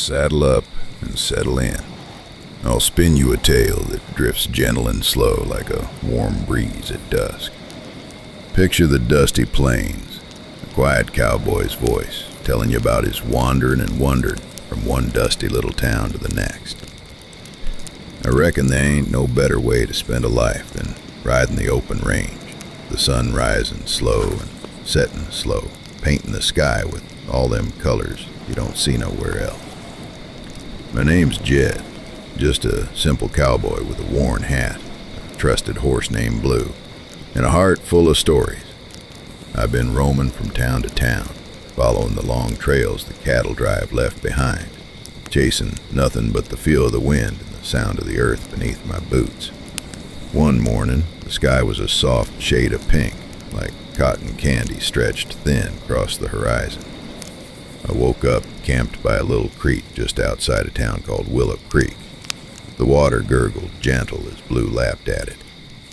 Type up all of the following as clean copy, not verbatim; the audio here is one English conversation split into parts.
Saddle up and settle in. I'll spin you a tale that drifts gentle and slow like a warm breeze at dusk. Picture the dusty plains, the quiet cowboy's voice telling you about his wandering and wondering from one dusty little town to the next. I reckon there ain't no better way to spend a life than riding the open range, the sun rising slow and setting slow, painting the sky with all them colors you don't see nowhere else. My name's Jed, just a simple cowboy with a worn hat, a trusted horse named Blue, and a heart full of stories. I've been roaming from town to town, following the long trails the cattle drive left behind, chasing nothing but the feel of the wind and the sound of the earth beneath my boots. One morning, the sky was a soft shade of pink, like cotton candy stretched thin across the horizon. I woke up camped by a little creek just outside a town called Willow Creek. The water gurgled gentle as Blue lapped at it,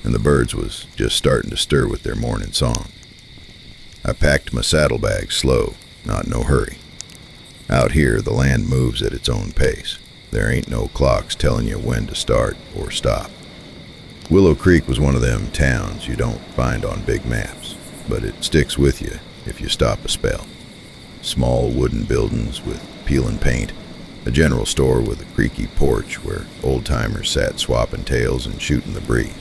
and the birds was just starting to stir with their morning song. I packed my saddlebags slow, not in no hurry. Out here, the land moves at its own pace. There ain't no clocks telling you when to start or stop. Willow Creek was one of them towns you don't find on big maps, but it sticks with you if you stop a spell. Small wooden buildings with peeling paint, a general store with a creaky porch where old-timers sat swapping tales and shooting the breeze.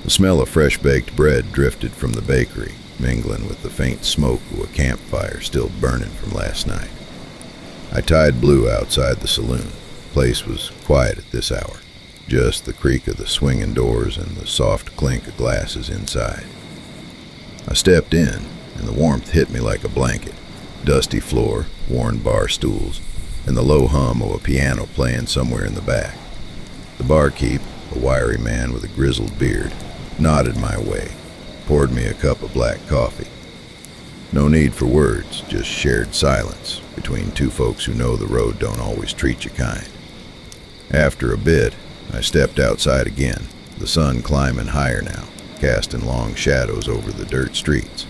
The smell of fresh-baked bread drifted from the bakery, mingling with the faint smoke of a campfire still burning from last night. I tied Blue outside the saloon. The place was quiet at this hour, just the creak of the swinging doors and the soft clink of glasses inside. I stepped in, and the warmth hit me like a blanket. Dusty floor, worn bar stools, and the low hum of a piano playing somewhere in the back. The barkeep, a wiry man with a grizzled beard, nodded my way, poured me a cup of black coffee. No need for words, just shared silence between two folks who know the road don't always treat you kind. After a bit, I stepped outside again, the sun climbing higher now, casting long shadows over the dirt streets.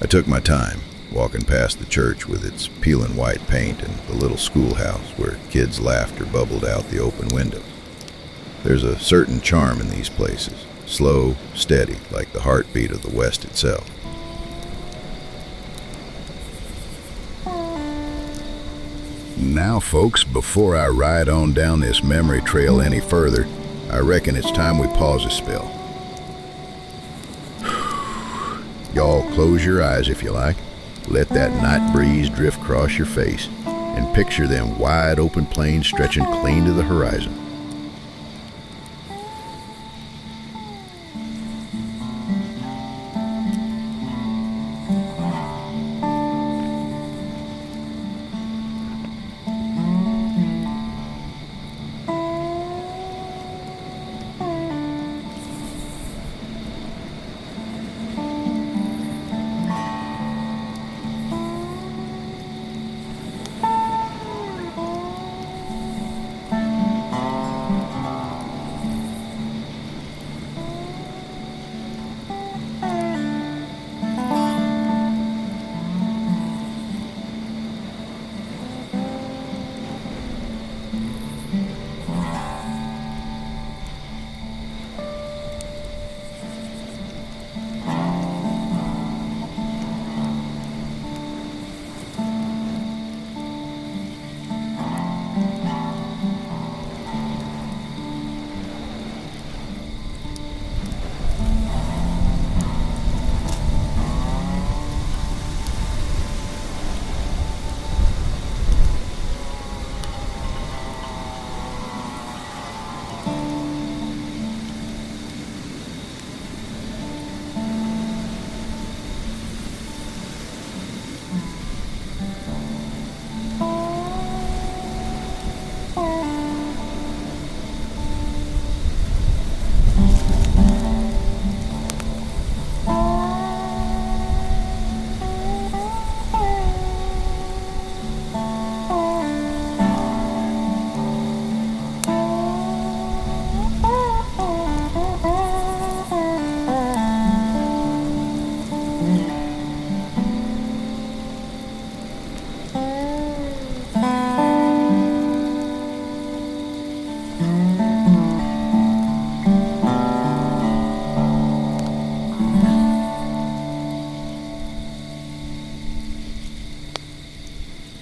I took my time, walking past the church with its peeling white paint and the little schoolhouse where kids' laughter bubbled out the open windows. There's a certain charm in these places, slow, steady, like the heartbeat of the West itself. Now, folks, before I ride on down this memory trail any further, I reckon it's time we pause a spell. Y'all close your eyes if you like. Let that night breeze drift across your face, and picture them wide open plains stretching clean to the horizon.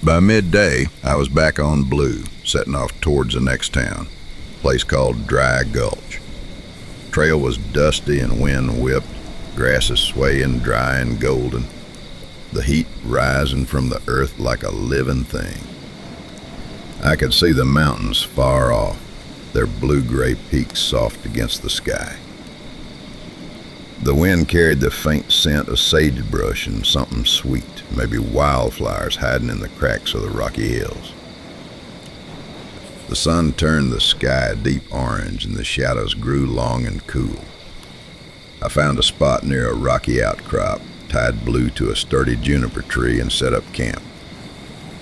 By midday, I was back on Blue, setting off towards the next town, a place called Dry Gulch. Trail was dusty and wind-whipped, grasses swaying dry and golden, the heat rising from the earth like a living thing. I could see the mountains far off, their blue-gray peaks soft against the sky. The wind carried the faint scent of sagebrush and something sweet, maybe wildflowers hiding in the cracks of the rocky hills. The sun turned the sky a deep orange and the shadows grew long and cool. I found a spot near a rocky outcrop, tied Blue to a sturdy juniper tree, and set up camp.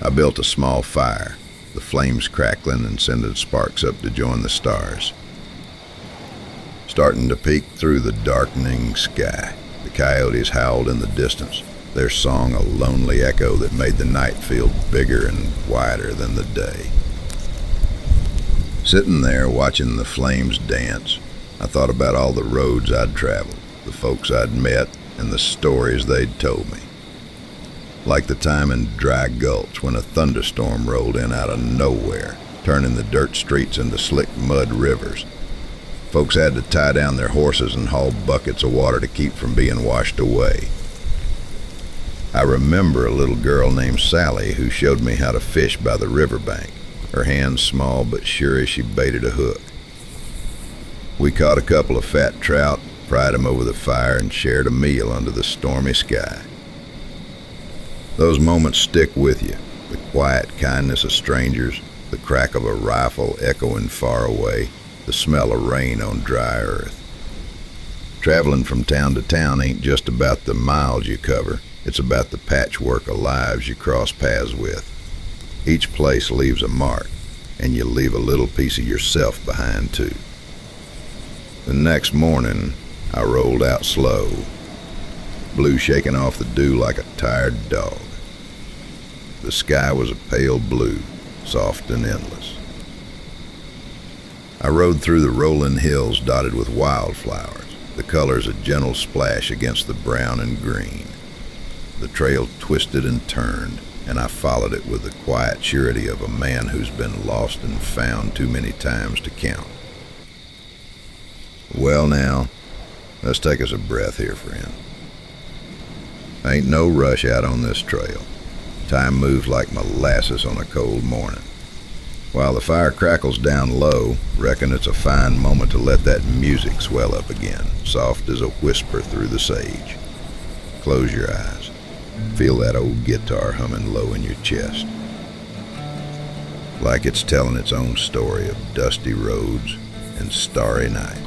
I built a small fire, the flames crackling and sending sparks up to join the stars. Starting to peek through the darkening sky, the coyotes howled in the distance, their song a lonely echo that made the night feel bigger and wider than the day. Sitting there watching the flames dance, I thought about all the roads I'd traveled, the folks I'd met, and the stories they'd told me. Like the time in Dry Gulch when a thunderstorm rolled in out of nowhere, turning the dirt streets into slick mud rivers. Folks had to tie down their horses and haul buckets of water to keep from being washed away. I remember a little girl named Sally who showed me how to fish by the riverbank, her hands small but sure as she baited a hook. We caught a couple of fat trout, fried them over the fire, and shared a meal under the stormy sky. Those moments stick with you, the quiet kindness of strangers, the crack of a rifle echoing far away, the smell of rain on dry earth. Traveling from town to town ain't just about the miles you cover, it's about the patchwork of lives you cross paths with. Each place leaves a mark, and you leave a little piece of yourself behind too. The next morning, I rolled out slow, Blue shaking off the dew like a tired dog. The sky was a pale blue, soft and endless. I rode through the rolling hills dotted with wildflowers, the colors a gentle splash against the brown and green. The trail twisted and turned, and I followed it with the quiet surety of a man who's been lost and found too many times to count. Well now, let's take us a breath here, friend. Ain't no rush out on this trail. Time moves like molasses on a cold morning. While the fire crackles down low, reckon it's a fine moment to let that music swell up again, soft as a whisper through the sage. Close your eyes. Feel that old guitar humming low in your chest. Like it's telling its own story of dusty roads and starry night.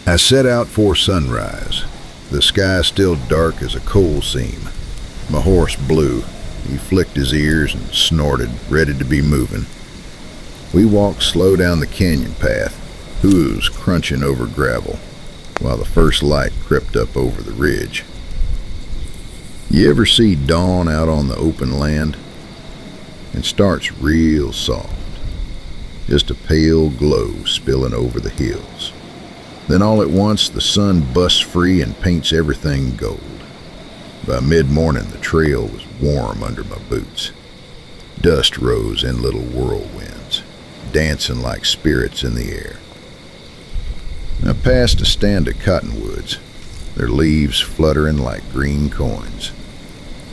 I set out for sunrise, the sky still dark as a coal seam. My horse blew. He flicked his ears and snorted, ready to be moving. We walked slow down the canyon path, hooves crunching over gravel, while the first light crept up over the ridge. You ever see dawn out on the open land? It starts real soft, just a pale glow spilling over the hills. Then all at once the sun busts free and paints everything gold. By mid-morning the trail was warm under my boots. Dust rose in little whirlwinds, dancing like spirits in the air. I passed a stand of cottonwoods, their leaves fluttering like green coins,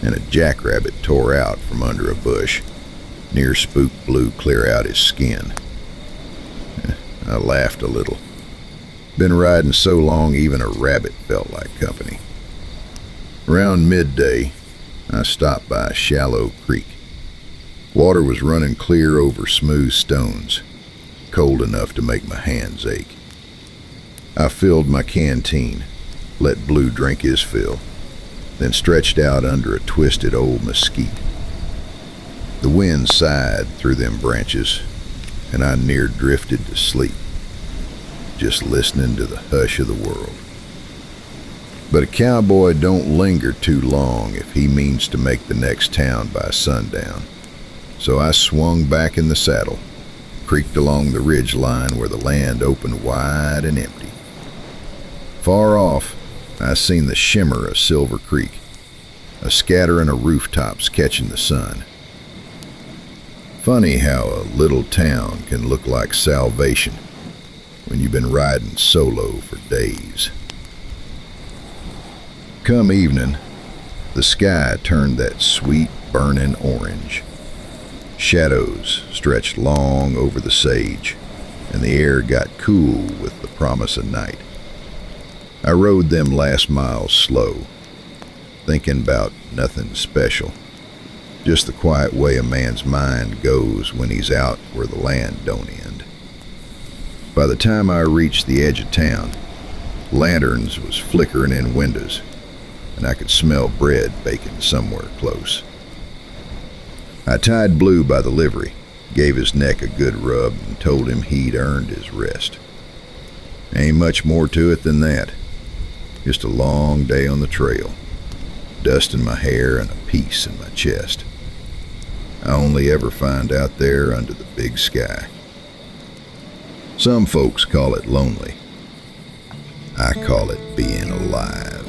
and a jackrabbit tore out from under a bush. Near Spook blew clear out his skin. I laughed a little. Been riding so long even a rabbit felt like company. Around midday, I stopped by a shallow creek. Water was running clear over smooth stones, cold enough to make my hands ache. I filled my canteen, let Blue drink his fill, then stretched out under a twisted old mesquite. The wind sighed through them branches, and I near drifted to sleep, just listening to the hush of the world. But a cowboy don't linger too long if he means to make the next town by sundown. So I swung back in the saddle, creaked along the ridge line where the land opened wide and empty. Far off, I seen the shimmer of Silver Creek, a scattering of rooftops catching the sun. Funny how a little town can look like salvation when you've been riding solo for days. Come evening, the sky turned that sweet, burning orange. Shadows stretched long over the sage, and the air got cool with the promise of night. I rode them last miles slow, thinking about nothing special, just the quiet way a man's mind goes when he's out where the land don't end. By the time I reached the edge of town, lanterns was flickering in windows, and I could smell bread baking somewhere close. I tied Blue by the livery, gave his neck a good rub, and told him he'd earned his rest. Ain't much more to it than that. Just a long day on the trail, dust in my hair and a peace in my chest. I only ever find out there under the big sky. Some folks call it lonely. I call it being alive.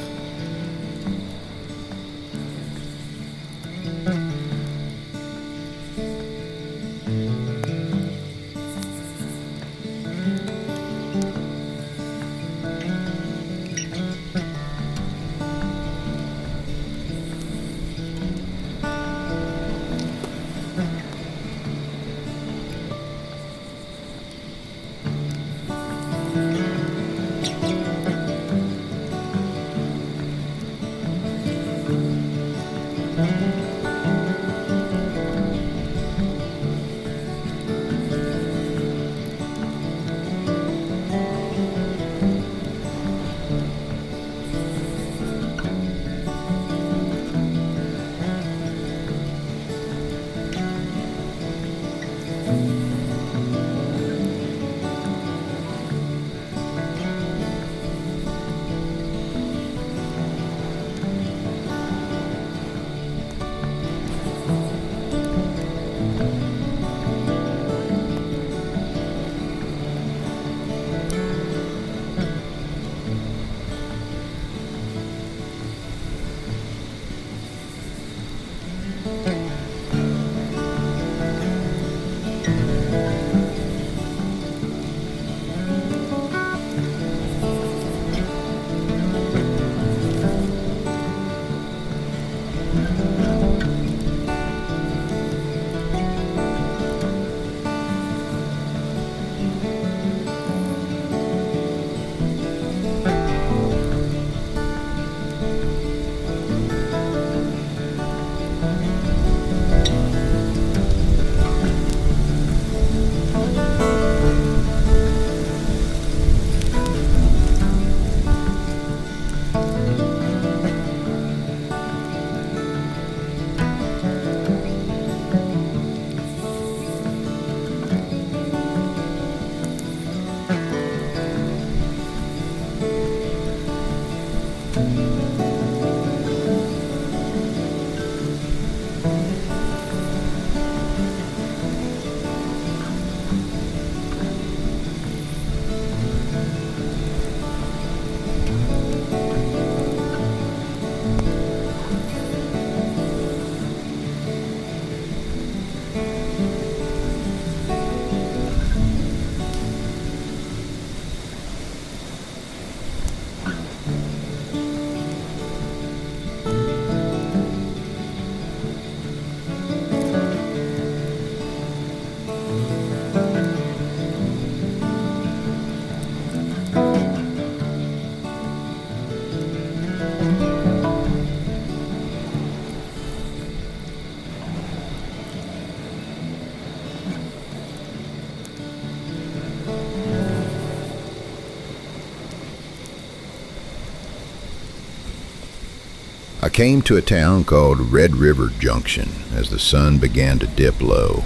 I came to a town called Red River Junction as the sun began to dip low.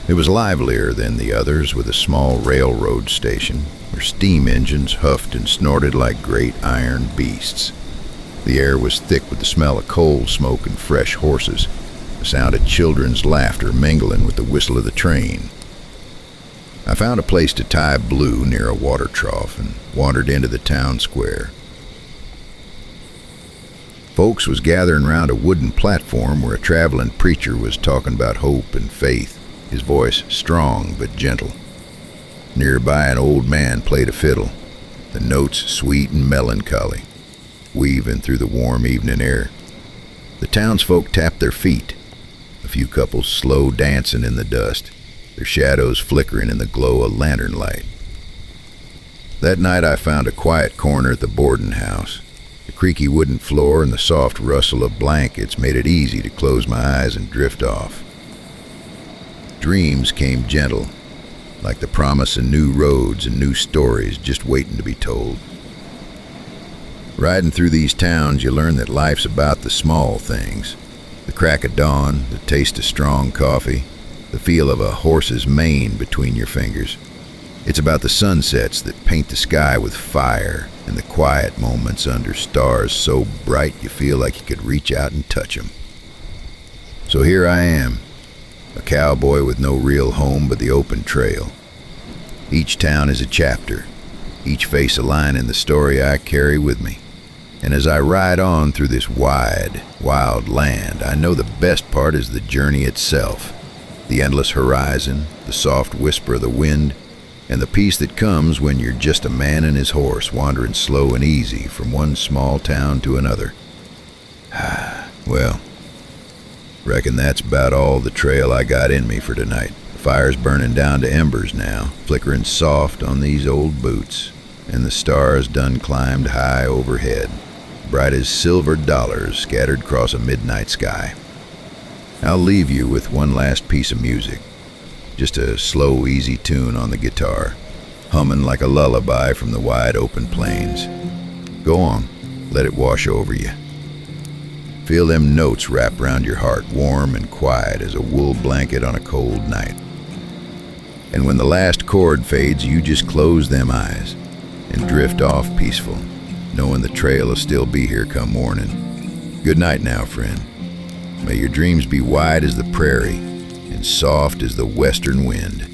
It was livelier than the others, with a small railroad station where steam engines huffed and snorted like great iron beasts. The air was thick with the smell of coal smoke and fresh horses, the sound of children's laughter mingling with the whistle of the train. I found a place to tie blue near a water trough and wandered into the town square. Folks was gathering around a wooden platform where a traveling preacher was talking about hope and faith, his voice strong but gentle. Nearby, an old man played a fiddle, the notes sweet and melancholy, weaving through the warm evening air. The townsfolk tapped their feet, a few couples slow dancing in the dust, their shadows flickering in the glow of lantern light. That night I found a quiet corner at the boarding house. The creaky wooden floor and the soft rustle of blankets made it easy to close my eyes and drift off. Dreams came gentle, like the promise of new roads and new stories just waiting to be told. Riding through these towns, you learn that life's about the small things. The crack of dawn, the taste of strong coffee, the feel of a horse's mane between your fingers. It's about the sunsets that paint the sky with fire and the quiet moments under stars so bright you feel like you could reach out and touch them. So here I am, a cowboy with no real home but the open trail. Each town is a chapter, each face a line in the story I carry with me. And as I ride on through this wide, wild land, I know the best part is the journey itself. The endless horizon, the soft whisper of the wind, and the peace that comes when you're just a man and his horse wandering slow and easy from one small town to another. Well, reckon that's about all the trail I got in me for tonight. The fire's burning down to embers now, flickering soft on these old boots, and the stars done climbed high overhead, bright as silver dollars scattered across a midnight sky. I'll leave you with one last piece of music, just a slow, easy tune on the guitar, humming like a lullaby from the wide open plains. Go on, let it wash over you. Feel them notes wrap around your heart, warm and quiet as a wool blanket on a cold night. And when the last chord fades, you just close them eyes and drift off peaceful, knowing the trail will still be here come morning. Good night now, friend. May your dreams be wide as the prairie and soft as the western wind.